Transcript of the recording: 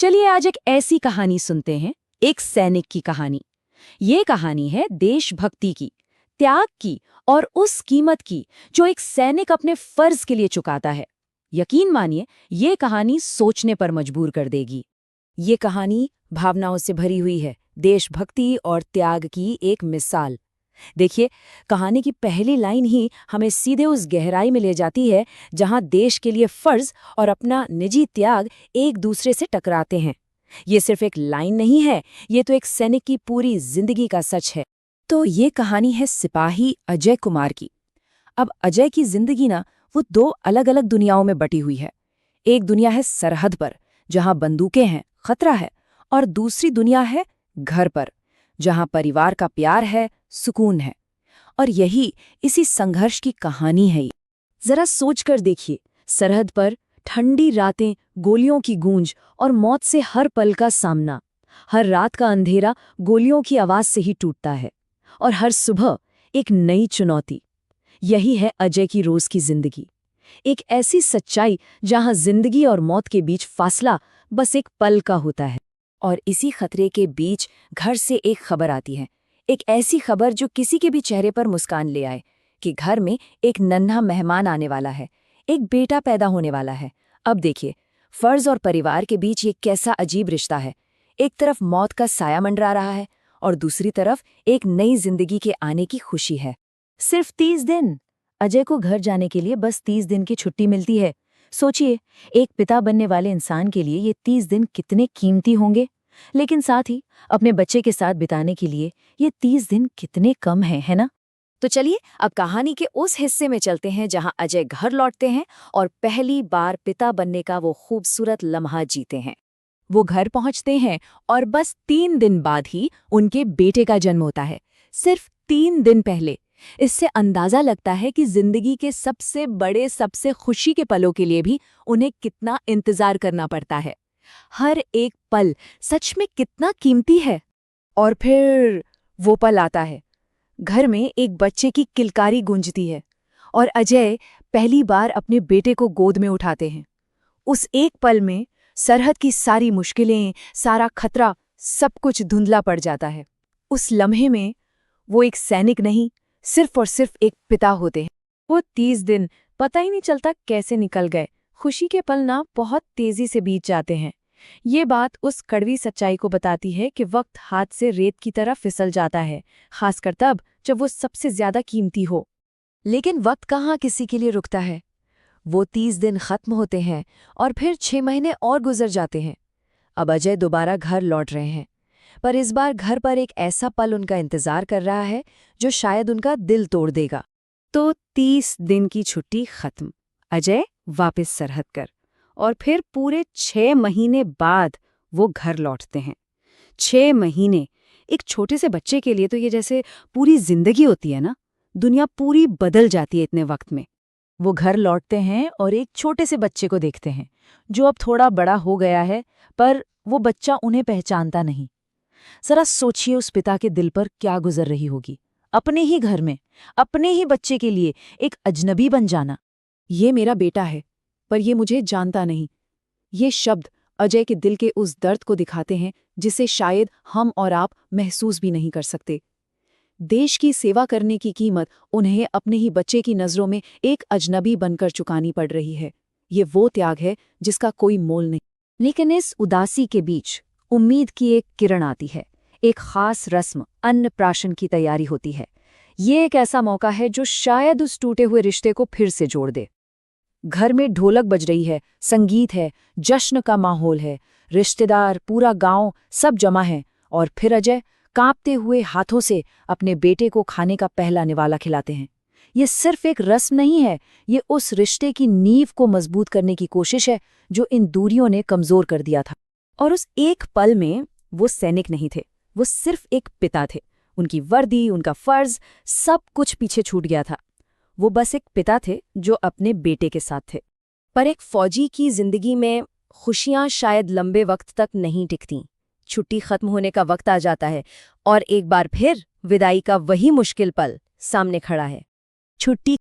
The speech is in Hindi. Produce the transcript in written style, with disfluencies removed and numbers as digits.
चलिए आज एक ऐसी कहानी सुनते हैं, एक सैनिक की कहानी। ये कहानी है देशभक्ति की, त्याग की और उस कीमत की जो एक सैनिक अपने फर्ज के लिए चुकाता है। यकीन मानिए, ये कहानी सोचने पर मजबूर कर देगी। ये कहानी भावनाओं से भरी हुई है, देशभक्ति और त्याग की एक मिसाल। देखिए, कहानी की पहली लाइन ही हमें सीधे उस गहराई में ले जाती है जहां देश के लिए फर्ज और अपना निजी त्याग एक दूसरे से टकराते हैं। ये सिर्फ एक लाइन नहीं है, ये तो एक सैनिक की पूरी जिंदगी का सच है। तो ये कहानी है सिपाही अजय कुमार की। अब अजय की जिंदगी वो दो अलग अलग दुनियाओं में बटी हुई है। एक दुनिया है सरहद पर, जहां बंदूकें हैं, खतरा है, और दूसरी दुनिया है घर पर, जहां परिवार का प्यार है, सुकून है। और यही इसी संघर्ष की कहानी है। जरा सोचकर देखिए, सरहद पर ठंडी रातें, गोलियों की गूंज और मौत से हर पल का सामना। हर रात का अंधेरा गोलियों की आवाज से ही टूटता है, और हर सुबह एक नई चुनौती। यही है अजय की रोज की जिंदगी। एक ऐसी सच्चाई जहां जिंदगी और मौत के बीच फासला बस एक पल का होता है। और इसी खतरे के बीच घर से एक खबर आती है, एक ऐसी खबर जो किसी के भी चेहरे पर मुस्कान ले आए कि घर में एक नन्हा मेहमान आने वाला है, एक बेटा पैदा होने वाला है। अब देखिए, फर्ज और परिवार के बीच ये कैसा अजीब रिश्ता है। एक तरफ मौत का साया मंडरा रहा है और दूसरी तरफ एक नई जिंदगी के आने की खुशी है। सिर्फ 30 दिन। अजय को घर जाने के लिए बस 30 दिन की छुट्टी मिलती है। सोचिए, एक पिता बनने वाले इंसान के लिए ये 30 दिन कितने कीमती होंगे, लेकिन साथ ही अपने बच्चे के साथ बिताने के लिए ये 30 दिन कितने कम हैं, है ना? तो चलिए अब कहानी के उस हिस्से में चलते हैं जहां अजय घर लौटते हैं और पहली बार पिता बनने का वो खूबसूरत लम्हा जीते हैं। वो घर पहुंचते हैं और बस 3 दिन बाद ही उनके बेटे का जन्म होता है। सिर्फ 3 दिन पहले। इससे अंदाजा लगता है कि जिंदगी के सबसे बड़े, सबसे खुशी के पलों के लिए भी उन्हें कितना इंतजार करना पड़ता है। हर एक पल सच में कितना कीमती है। और फिर वो पल आता है। घर में एक बच्चे की किलकारी गूंजती है और अजय पहली बार अपने बेटे को गोद में उठाते हैं। उस एक पल में सरहद की सारी मुश्किलें, सारा खतरा, सब कुछ धुंधला पड़ जाता है। उस लम्हे में वो एक सैनिक नहीं, सिर्फ और सिर्फ एक पिता होते हैं। वो 30 दिन पता ही नहीं चलता कैसे निकल गए। खुशी के पल बहुत तेजी से बीत जाते हैं। ये बात उस कड़वी सच्चाई को बताती है कि वक्त हाथ से रेत की तरह फिसल जाता है, खासकर तब जब वो सबसे ज्यादा कीमती हो। लेकिन वक्त कहाँ किसी के लिए रुकता है। वो 30 दिन खत्म होते हैं और फिर 6 महीने और गुजर जाते हैं। अब अजय दोबारा घर लौट रहे हैं, पर इस बार घर पर एक ऐसा पल उनका इंतजार कर रहा है जो शायद उनका दिल तोड़ देगा। तो 30 दिन की छुट्टी खत्म, अजय वापस सरहद कर, और फिर पूरे 6 महीने बाद वो घर लौटते हैं। 6 महीने एक छोटे से बच्चे के लिए तो ये जैसे पूरी जिंदगी होती है ना। दुनिया पूरी बदल जाती है इतने वक्त में। वो घर लौटते हैं और एक छोटे से बच्चे को देखते हैं जो अब थोड़ा बड़ा हो गया है, पर वो बच्चा उन्हें पहचानता नहीं। जरा सोचिए उस पिता के दिल पर क्या गुजर रही होगी। अपने ही घर में, अपने ही बच्चे के लिए एक अजनबी बन जाना। ये मेरा बेटा है, पर ये मुझे जानता नहीं। ये शब्द अजय के दिल के उस दर्द को दिखाते हैं जिसे शायद हम और आप महसूस भी नहीं कर सकते। देश की सेवा करने की कीमत उन्हें अपने ही बच्चे की नज़रों में एक अजनबी बनकर चुकानी पड़ रही है। ये वो त्याग है जिसका कोई मोल नहीं। लेकिन इस उदासी के बीच उम्मीद की एक किरण आती है। एक खास रस्म, अन्नप्राशन की तैयारी होती है। ये एक ऐसा मौका है जो शायद उस टूटे हुए रिश्ते को फिर से जोड़ दे। घर में ढोलक बज रही है, संगीत है, जश्न का माहौल है, रिश्तेदार, पूरा गांव सब जमा है। और फिर अजय कांपते हुए हाथों से अपने बेटे को खाने का पहला निवाला खिलाते हैं। ये सिर्फ एक रस्म नहीं है, ये उस रिश्ते की नींव को मजबूत करने की कोशिश है जो इन दूरियों ने कमजोर कर दिया था। और उस एक पल में वो सैनिक नहीं थे, वो सिर्फ एक पिता थे। उनकी वर्दी, उनका फर्ज, सब कुछ पीछे छूट गया था। वो बस एक पिता थे जो अपने बेटे के साथ थे। पर एक फौजी की जिंदगी में खुशियां शायद लंबे वक्त तक नहीं टिकती। छुट्टी खत्म होने का वक्त आ जाता है और एक बार फिर विदाई का वही मुश्किल पल सामने खड़ा है। छुट्टी